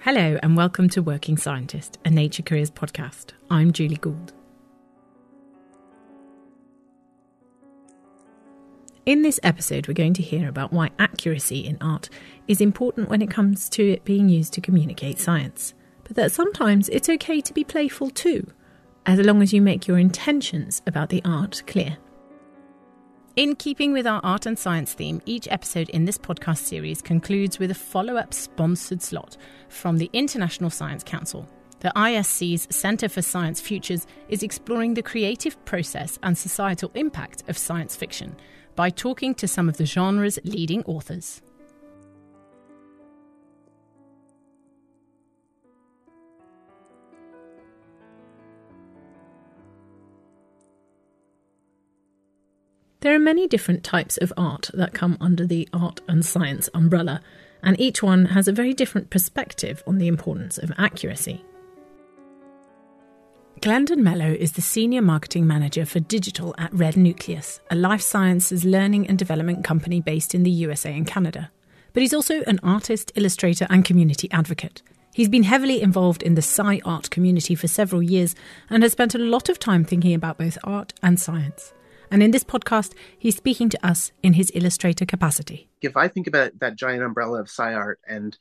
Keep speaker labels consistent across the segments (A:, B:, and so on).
A: Hello and welcome to Working Scientist, a Nature Careers podcast. I'm Julie Gould. In this episode, we're going to hear about why accuracy in art is important when it comes to it being used to communicate science, but that sometimes it's okay to be playful too, as long as you make your intentions about the art clear. In keeping with our art and science theme, each episode in this podcast series concludes with a follow-up sponsored slot from the International Science Council. The ISC's Centre for Science Futures is exploring the creative process and societal impact of science fiction by talking to some of the genre's leading authors. There are many different types of art that come under the art and science umbrella, and each one has a very different perspective on the importance of accuracy. Glendon Mellow is the Senior Marketing Manager for Digital at Red Nucleus, a life sciences learning and development company based in the USA and Canada. But he's also an artist, illustrator and community advocate. He's been heavily involved in the sci-art community for several years and has spent a lot of time thinking about both art and science. And in this podcast, he's speaking to us in his illustrator capacity.
B: If I think about that giant umbrella of sci-art and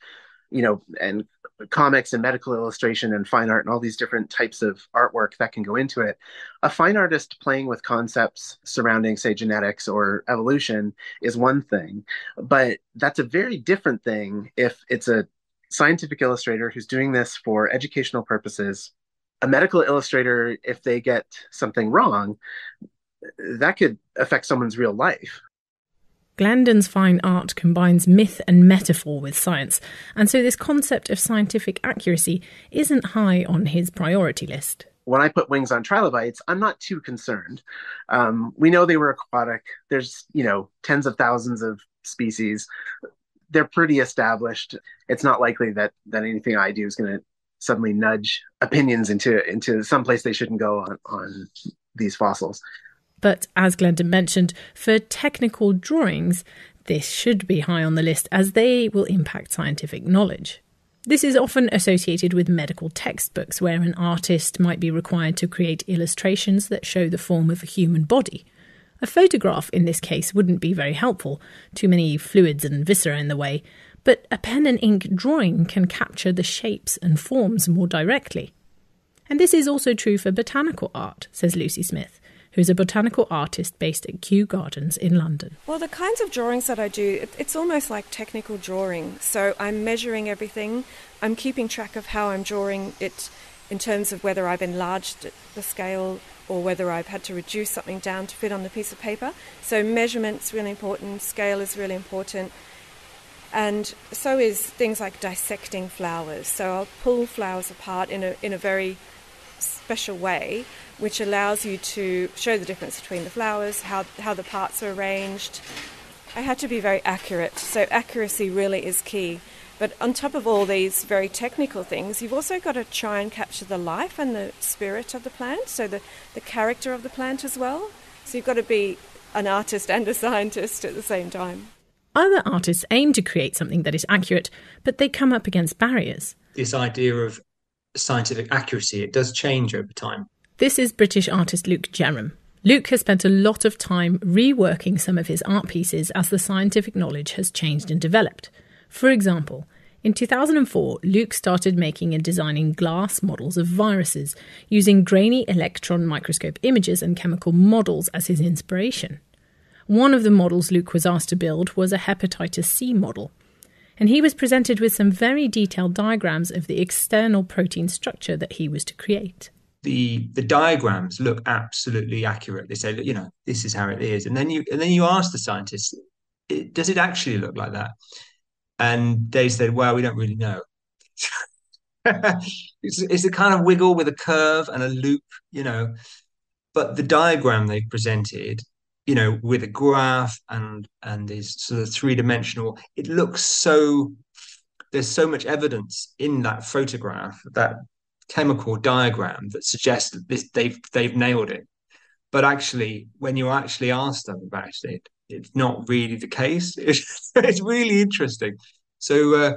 B: comics and medical illustration and fine art and all these different types of artwork that can go into it, a fine artist playing with concepts surrounding, say, genetics or evolution is one thing. But that's a very different thing if it's a scientific illustrator who's doing this for educational purposes. A medical illustrator, if they get something wrong, that could affect someone's real life.
A: Glendon's fine art combines myth and metaphor with science, and so this concept of scientific accuracy isn't high on his priority list.
B: When I put wings on trilobites, I'm not too concerned. We know they were aquatic. There's, tens of thousands of species. They're pretty established. It's not likely that anything I do is going to suddenly nudge opinions into some place they shouldn't go on these fossils.
A: But as Glendon mentioned, for technical drawings, this should be high on the list as they will impact scientific knowledge. This is often associated with medical textbooks where an artist might be required to create illustrations that show the form of a human body. A photograph in this case wouldn't be very helpful, too many fluids and viscera in the way, but a pen and ink drawing can capture the shapes and forms more directly. And this is also true for botanical art, says Lucy Smith, who's a botanical artist based at Kew Gardens in London.
C: Well, the kinds of drawings that I do, it's almost like technical drawing. So I'm measuring everything. I'm keeping track of how I'm drawing it in terms of whether I've enlarged the scale or whether I've had to reduce something down to fit on the piece of paper. So measurement's really important, scale is really important. And so is things like dissecting flowers. So I'll pull flowers apart in a very special way, which allows you to show the difference between the flowers, how the parts are arranged. I had to be very accurate, so accuracy really is key. But on top of all these very technical things, you've also got to try and capture the life and the spirit of the plant, so the character of the plant as well. So you've got to be an artist and a scientist at the same time.
A: Other artists aim to create something that is accurate, but they come up against barriers.
D: This idea of scientific accuracy, it does change over time.
A: This is British artist Luke Jerram. Luke has spent a lot of time reworking some of his art pieces as the scientific knowledge has changed and developed. For example, in 2004, Luke started making and designing glass models of viruses using grainy electron microscope images and chemical models as his inspiration. One of the models Luke was asked to build was a hepatitis C model, and he was presented with some very detailed diagrams of the external protein structure that he was to create.
D: The diagrams look absolutely accurate. They say, this is how it is. And then you ask the scientists, does it actually look like that? And they said, well, we don't really know. It's a kind of wiggle with a curve and a loop, But the diagram they presented, with a graph and is sort of three-dimensional, it looks so, there's so much evidence in that photograph, that chemical diagram, that suggests that they've nailed it. But actually, when you actually ask them about it, it's not really the case. It's really interesting. So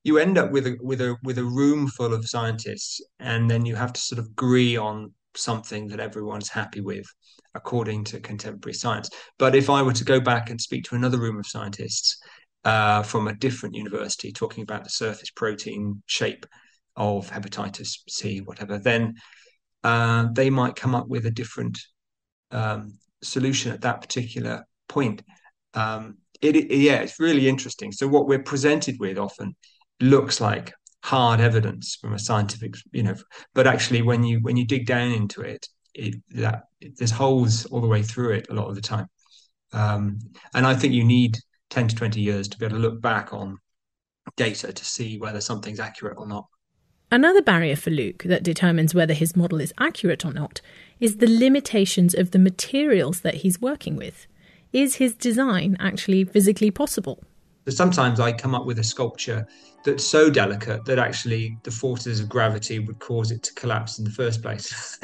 D: you end up with a room full of scientists, and then you have to sort of agree on something that everyone's happy with, according to contemporary science. But if I were to go back and speak to another room of scientists from a different university, talking about the surface protein shape of hepatitis C, whatever, then they might come up with a different solution at that particular point. It's really interesting. So what we're presented with often looks like hard evidence from a scientific, but actually when you dig down into it, there's holes all the way through it a lot of the time. And I think you need 10 to 20 years to be able to look back on data to see whether something's accurate or not.
A: Another barrier for Luke that determines whether his model is accurate or not is the limitations of the materials that he's working with. Is his design actually physically possible?
D: Sometimes I come up with a sculpture that's so delicate that actually the forces of gravity would cause it to collapse in the first place.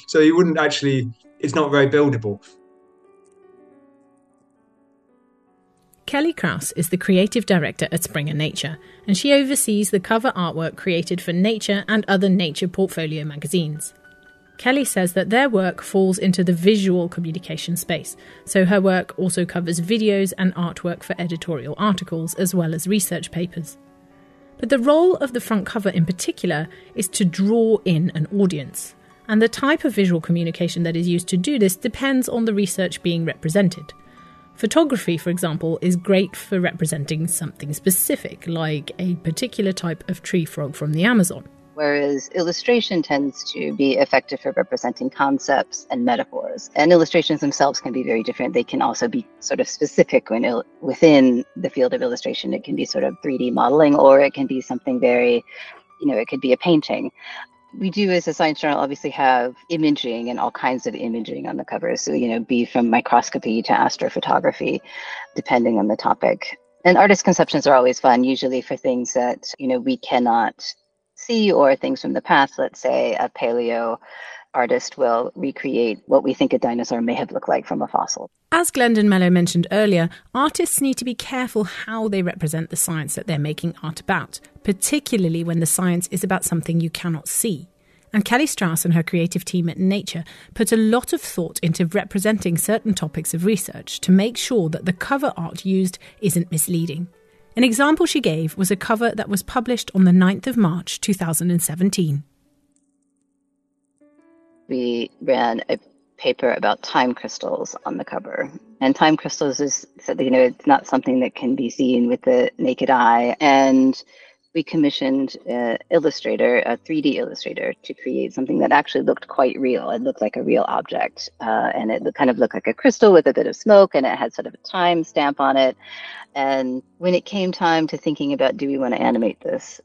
D: So you wouldn't actually, it's not very buildable.
A: Kelly Krause is the creative director at Springer Nature, and she oversees the cover artwork created for Nature and other Nature portfolio magazines. Kelly says that their work falls into the visual communication space, so her work also covers videos and artwork for editorial articles as well as research papers. But the role of the front cover in particular is to draw in an audience, and the type of visual communication that is used to do this depends on the research being represented. Photography, for example, is great for representing something specific, like a particular type of tree frog from the Amazon.
E: Whereas illustration tends to be effective for representing concepts and metaphors. And illustrations themselves can be very different. They can also be sort of specific within the field of illustration. It can be sort of 3D modeling, or it can be something very, it could be a painting. We do, as a science journal, obviously have imaging and all kinds of imaging on the cover. So, be from microscopy to astrophotography, depending on the topic. And artist conceptions are always fun, usually for things that, we cannot see, or things from the past. Let's say a paleo artist will recreate what we think a dinosaur may have looked like from a fossil.
A: As Glendon Mellow mentioned earlier, artists need to be careful how they represent the science that they're making art about, particularly when the science is about something you cannot see. And Kelly Strauss and her creative team at Nature put a lot of thought into representing certain topics of research to make sure that the cover art used isn't misleading. An example she gave was a cover that was published on the 9th of March 2017.
E: We ran a paper about time crystals on the cover. And time crystals is, it's not something that can be seen with the naked eye. And we commissioned an illustrator, a 3D illustrator, to create something that actually looked quite real. It looked like a real object. And it kind of looked like a crystal with a bit of smoke, and it had sort of a time stamp on it. And when it came time to thinking about, do we want to animate this,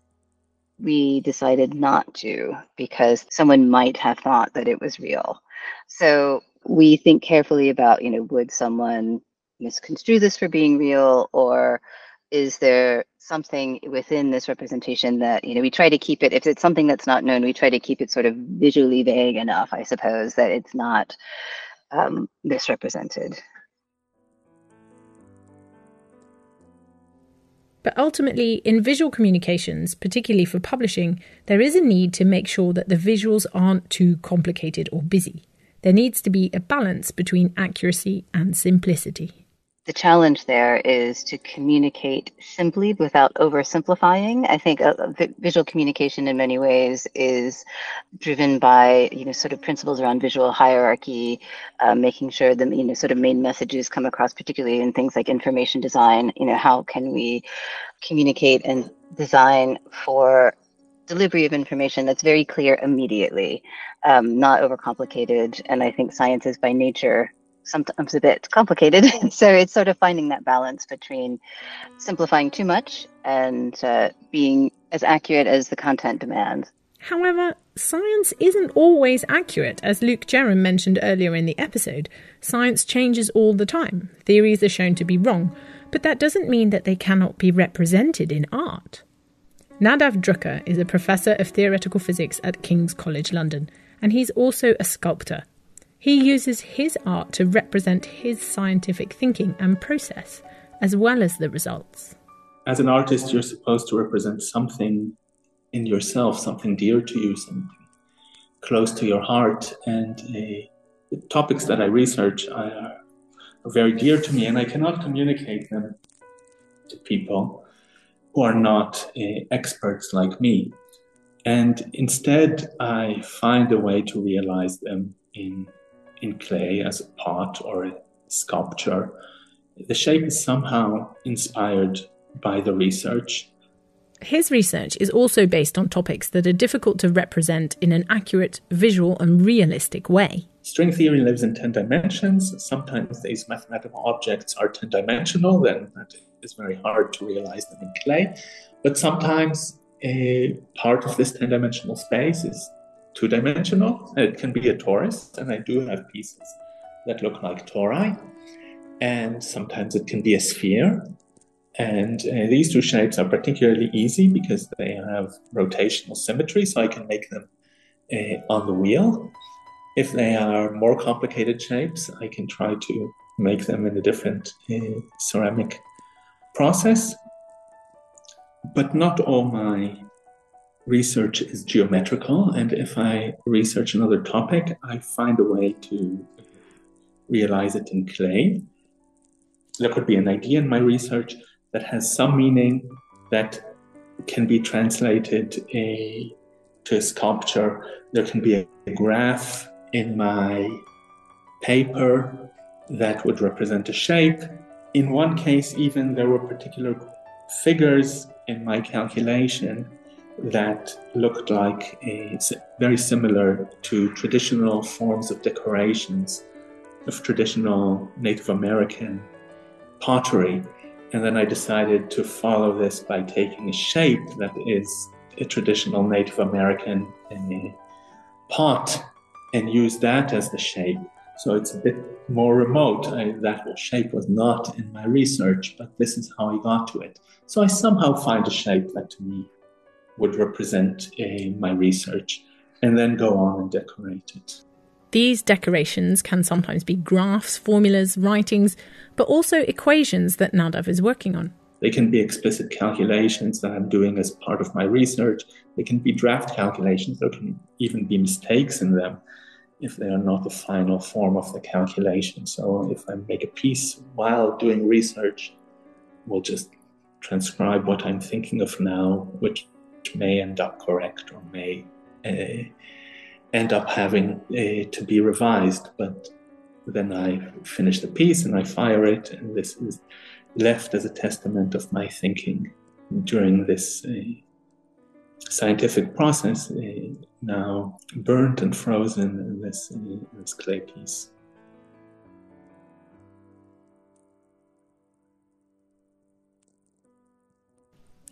E: we decided not to, because someone might have thought that it was real. So we think carefully about, would someone misconstrue this for being real, or is there something within this representation that, we try to keep it, if it's something that's not known, we try to keep it sort of visually vague enough, I suppose, that it's not misrepresented.
A: But ultimately, in visual communications, particularly for publishing, there is a need to make sure that the visuals aren't too complicated or busy. There needs to be a balance between accuracy and simplicity.
E: The challenge there is to communicate simply without oversimplifying. I think visual communication in many ways is driven by, sort of principles around visual hierarchy, making sure the, sort of main messages come across, particularly in things like information design. How can we communicate and design for delivery of information that's very clear immediately, not overcomplicated. And I think science is by nature sometimes a bit complicated. So it's sort of finding that balance between simplifying too much and being as accurate as the content demands.
A: However, science isn't always accurate. As Luke Jerram mentioned earlier in the episode, science changes all the time. Theories are shown to be wrong, but that doesn't mean that they cannot be represented in art. Nadav Drucker is a professor of theoretical physics at King's College London, and he's also a sculptor. He uses his art to represent his scientific thinking and process, as well as the results.
F: As an artist, you're supposed to represent something in yourself, something dear to you, something close to your heart. And the topics that I research are very dear to me, and I cannot communicate them to people who are not experts like me. And instead, I find a way to realize them in clay as a pot or a sculpture. The shape is somehow inspired by the research.
A: His research is also based on topics that are difficult to represent in an accurate, visual and realistic way.
F: String theory lives in 10 dimensions. Sometimes these mathematical objects are 10-dimensional, then that is very hard to realize them in clay. But sometimes a part of this 10-dimensional space is 2-dimensional. It can be a torus, and I do have pieces that look like tori. And sometimes it can be a sphere. And these two shapes are particularly easy because they have rotational symmetry, so I can make them on the wheel. If they are more complicated shapes, I can try to make them in a different ceramic process. But not all my research is geometrical, and if I research another topic, I find a way to realize it in clay. There could be an idea in my research that has some meaning that can be translated to a sculpture. There can be a graph in my paper that would represent a shape. In one case, even, there were particular figures in my calculation that looked like very similar to traditional forms of decorations of traditional Native American pottery. And then I decided to follow this by taking a shape that is a traditional Native American pot and use that as the shape. So it's a bit more remote. That shape was not in my research, but this is how I got to it. So I somehow find a shape that to me would represent my research and then go on and decorate it.
A: These decorations can sometimes be graphs, formulas, writings, but also equations that Nadav is working on.
F: They can be explicit calculations that I'm doing as part of my research. They can be draft calculations. There can even be mistakes in them if they are not the final form of the calculation. So if I make a piece while doing research, we'll just transcribe what I'm thinking of now, which may end up correct or may end up having to be revised. But then I finish the piece and I fire it, and this is left as a testament of my thinking during this scientific process, now burnt and frozen in this clay piece.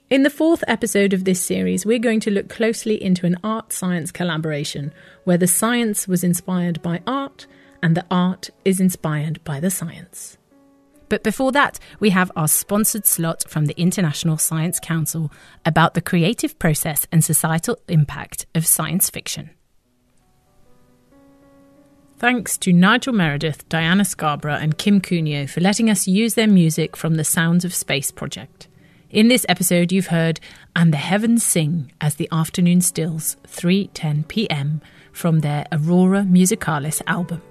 A: In the fourth episode of this series, we're going to look closely into an art-science collaboration where the science was inspired by art and the art is inspired by the science. But before that, we have our sponsored slot from the International Science Council about the creative process and societal impact of science fiction. Thanks to Nigel Meredith, Diana Scarborough and Kim Cuneo for letting us use their music from the Sounds of Space project. In this episode, you've heard And the Heavens Sing as the Afternoon Stills, 3:10 p.m. from their Aurora Musicalis album.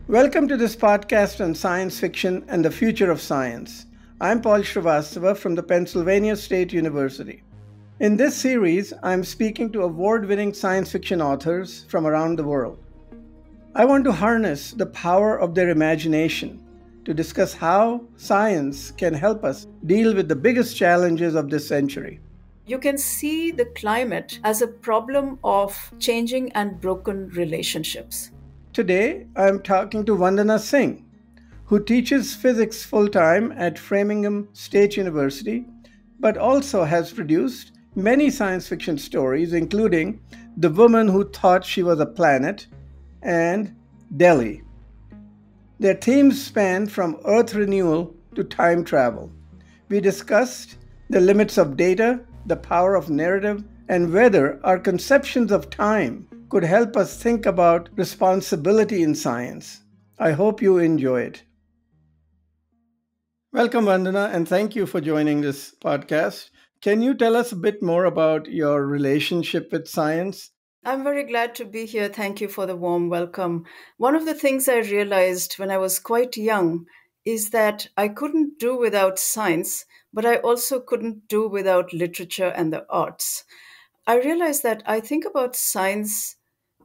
G: Welcome to this podcast on science fiction and the future of science. I'm Paul Srivastava from the Pennsylvania State University. In this series, I'm speaking to award-winning science fiction authors from around the world. I want to harness the power of their imagination to discuss how science can help us deal with the biggest challenges of this century.
H: You can see the climate as a problem of changing and broken relationships.
G: Today, I'm talking to Vandana Singh, who teaches physics full-time at Framingham State University, but also has produced many science fiction stories, including The Woman Who Thought She Was a Planet and Delhi. Their themes span from Earth renewal to time travel. We discussed the limits of data, the power of narrative, and whether our conceptions of time could help us think about responsibility in science. I hope you enjoy it. Welcome, Vandana, and thank you for joining this podcast. Can you tell us a bit more about your relationship with science?
H: I'm very glad to be here. Thank you for the warm welcome. One of the things I realized when I was quite young is that I couldn't do without science, but I also couldn't do without literature and the arts. I realized that I think about science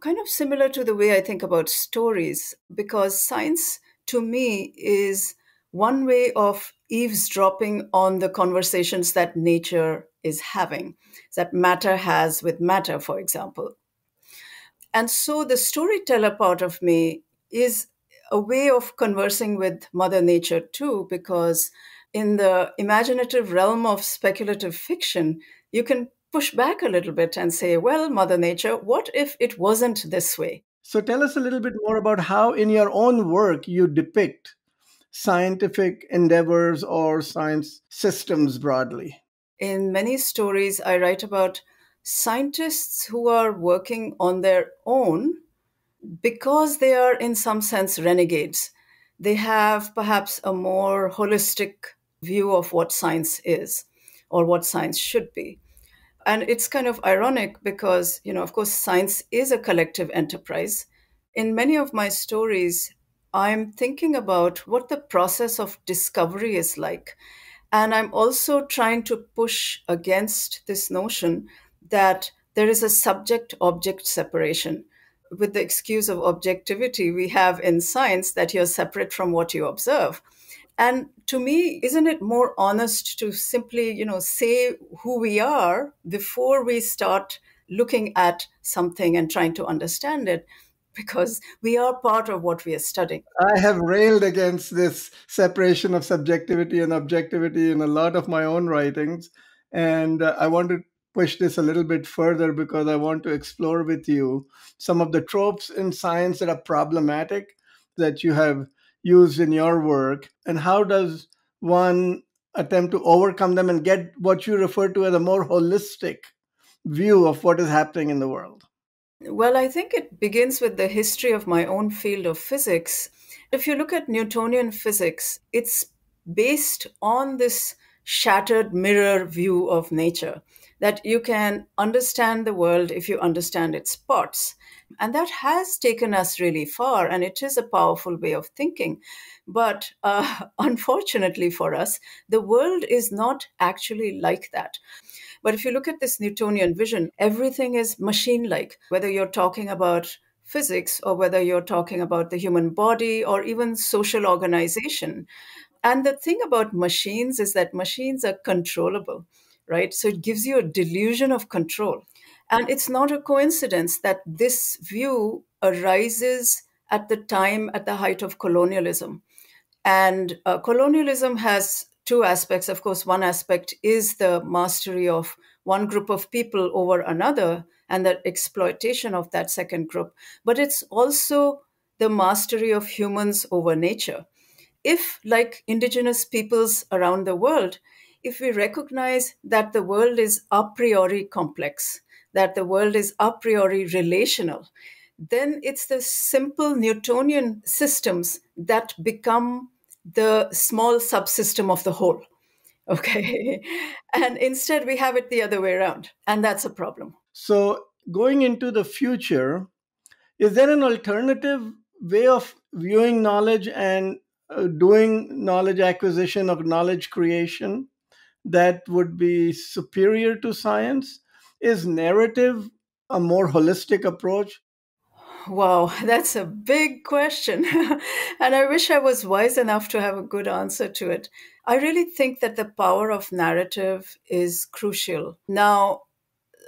H: kind of similar to the way I think about stories, because science to me is one way of eavesdropping on the conversations that nature is having, that matter has with matter, for example. And so the storyteller part of me is a way of conversing with Mother Nature too, because in the imaginative realm of speculative fiction, you can push back a little bit and say, well, Mother Nature, what if it wasn't this way?
G: So tell us a little bit more about how in your own work you depict scientific endeavors or science systems broadly.
H: In many stories, I write about scientists who are working on their own because they are, in some sense, renegades. They have perhaps a more holistic view of what science is or what science should be. And it's kind of ironic because, of course, science is a collective enterprise. In many of my stories, I'm thinking about what the process of discovery is like. And I'm also trying to push against this notion that there is a subject object separation. With the excuse of objectivity we have in science, that you're separate from what you observe. And to me, isn't it more honest to simply, say who we are before we start looking at something and trying to understand it? Because we are part of what we are studying.
G: I have railed against this separation of subjectivity and objectivity in a lot of my own writings. And I want to push this a little bit further because I want to explore with you some of the tropes in science that are problematic that you have used in your work. And how does one attempt to overcome them and get what you refer to as a more holistic view of what is happening in the world?
H: Well, I think it begins with the history of my own field of physics. If you look at Newtonian physics, it's based on this shattered mirror view of nature, that you can understand the world if you understand its parts. And that has taken us really far, and it is a powerful way of thinking. But unfortunately for us, the world is not actually like that. But if you look at this Newtonian vision, everything is machine-like, whether you're talking about physics or whether you're talking about the human body or even social organization. And the thing about machines is that machines are controllable, right? So it gives you a delusion of control. And it's not a coincidence that this view arises at the height of colonialism. And colonialism has two aspects. Of course, one aspect is the mastery of one group of people over another and the exploitation of that second group. But it's also the mastery of humans over nature. If, like indigenous peoples around the world, if we recognize that the world is a priori complex, that the world is a priori relational, then it's the simple Newtonian systems that become the small subsystem of the whole. Okay. And instead, we have it the other way around. And that's a problem.
G: So, going into the future, is there an alternative way of viewing knowledge and doing knowledge acquisition or knowledge creation that would be superior to science? Is narrative a more holistic approach?
H: Wow, that's a big question. And I wish I was wise enough to have a good answer to it. I really think that the power of narrative is crucial. Now,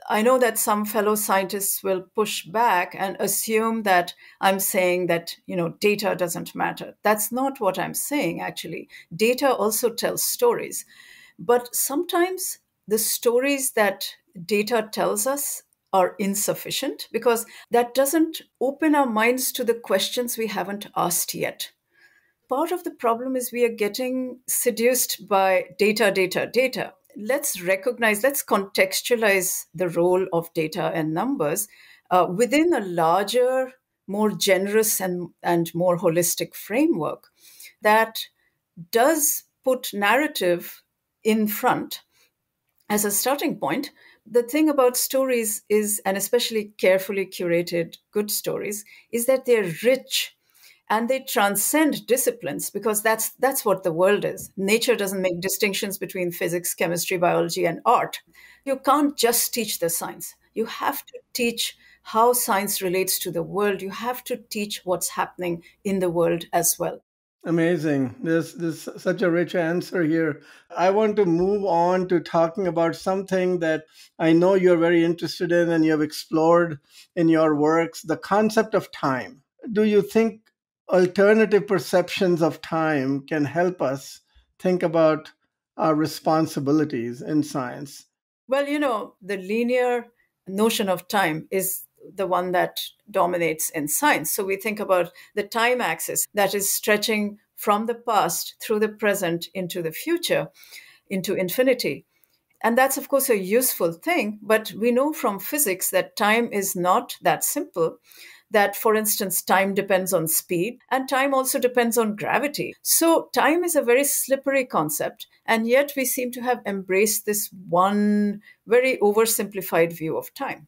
H: I know that some fellow scientists will push back and assume that I'm saying that, data doesn't matter. That's not what I'm saying, actually. Data also tells stories. But sometimes the stories that data tells us are insufficient because that doesn't open our minds to the questions we haven't asked yet. Part of the problem is we are getting seduced by data, data, data. let's contextualize the role of data and numbers within a larger, more generous and more holistic framework that does put narrative in front as a starting point. The thing about stories is, and especially carefully curated good stories, is that they're rich and they transcend disciplines, because that's what the world is. Nature doesn't make distinctions between physics, chemistry, biology, and art. You can't just teach the science. You have to teach how science relates to the world. You have to teach what's happening in the world as well.
G: Amazing. There's such a rich answer here. I want to move on to talking about something that I know you're very interested in and you have explored in your works, the concept of time. Do you think alternative perceptions of time can help us think about our responsibilities in science?
H: Well, the linear notion of time is the one that dominates in science. So we think about the time axis that is stretching from the past through the present into the future, into infinity. And that's, of course, a useful thing. But we know from physics that time is not that simple. That, for instance, time depends on speed and time also depends on gravity. So time is a very slippery concept. And yet we seem to have embraced this one very oversimplified view of time.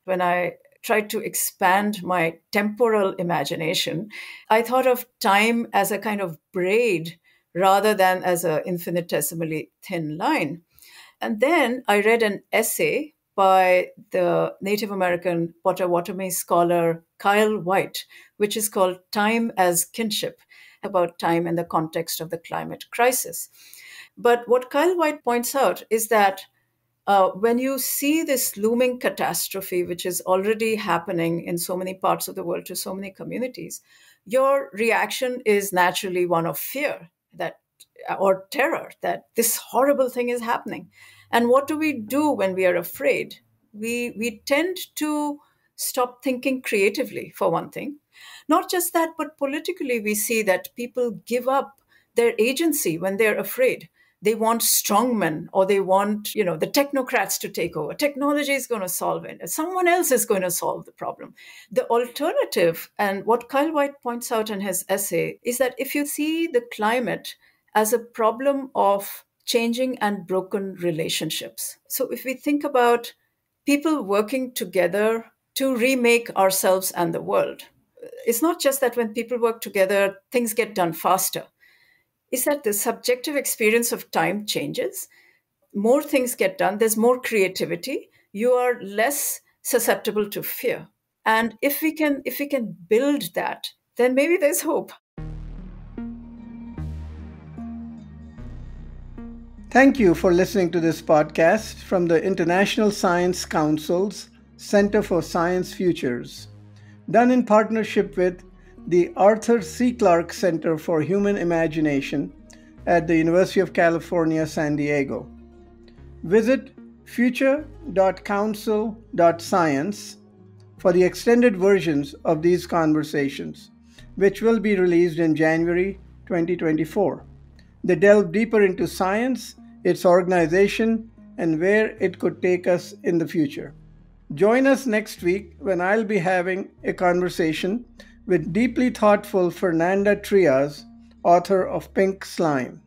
H: When I tried to expand my temporal imagination, I thought of time as a kind of braid rather than as an infinitesimally thin line. And then I read an essay by the Native American Potawatomi scholar Kyle White, which is called Time as Kinship, about time in the context of the climate crisis. But what Kyle White points out is that when you see this looming catastrophe, which is already happening in so many parts of the world to so many communities, your reaction is naturally one of fear or terror that this horrible thing is happening. And what do we do when we are afraid? We tend to stop thinking creatively, for one thing. Not just that, but politically, we see that people give up their agency when they're afraid. They want strongmen, or they want, the technocrats to take over. Technology is going to solve it. Someone else is going to solve the problem. The alternative, and what Kyle White points out in his essay, is that if you see the climate as a problem of changing and broken relationships. So if we think about people working together to remake ourselves and the world, it's not just that when people work together, things get done faster. Is that the subjective experience of time changes. More things get done. There's more creativity. You are less susceptible to fear. And if we can build that, then maybe there's hope.
G: Thank you for listening to this podcast from the International Science Council's Center for Science Futures, done in partnership with the Arthur C. Clarke Center for Human Imagination at the University of California, San Diego. Visit future.council.science for the extended versions of these conversations, which will be released in January 2024. They delve deeper into science, its organization, and where it could take us in the future. Join us next week when I'll be having a conversation with deeply thoughtful Fernanda Trias, author of Pink Slime.